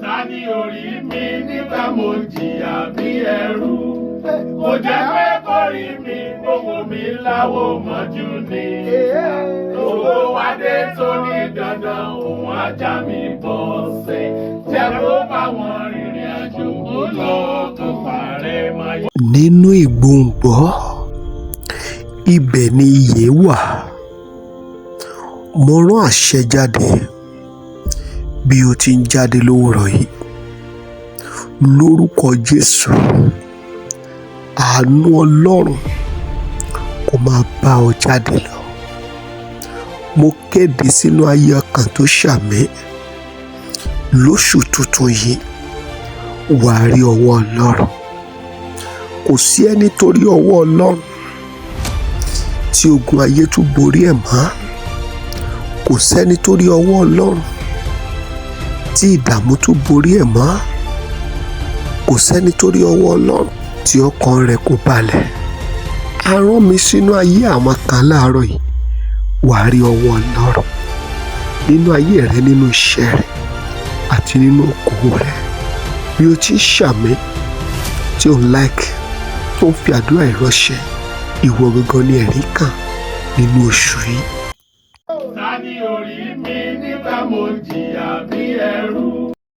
Tani orí mi nígbà mo jìyà bí ẹrú. Kò jẹ́ pé kórí mi gbogbo mi láwo mọ́jú ni. Owó wádé tó ní dandan òun ajá mi bọ́ ṣe. Jẹ́ kó bá wọn rìnrìn àjò kó lọ tó parẹ́ máa yọ. Nínú ìgbòǹgbọ́ ibẹ̀ ni iyè wà. Mo rán àṣẹ jáde bí o ti ń jáde lówùrọ̀ yìí lórúkọ Jésù. Àánú Ọlọ́run kó máa bá ọ jáde lọ. Mo kéde sínú ayé ọkàn tó ṣàmì lóṣù tuntun yìí wà á rí ọwọ́ Ọlọ́run. Kò sí ẹni tó rí ọwọ́ Ọlọ́run tí ogun ayé tún borí ẹ̀ mọ́. Kò sẹ́ni tó rí ọwọ́ Ọlọ́run tí ìdààmú tún borí ẹ̀ mọ́. Kò sẹ́ni tó rí ọwọ́ Ọlọ́run tí ọkàn rẹ̀ kò balẹ̀. A rán mi sínú ayé àwọn kan láàárọ̀ yìí wà á rí ọwọ́ Ọlọ́run nínú ayé rẹ, nínú iṣẹ́ rẹ àti nínú okòwò rẹ. Bí o ti ń ṣàmì tí ò ń like tó ń fi àdúrà ìránṣẹ́, ìwọ gangan ni ẹ̀rí kan nínú oṣù yìí. Tani orí mi nígbà mo jìyà bí ẹrú.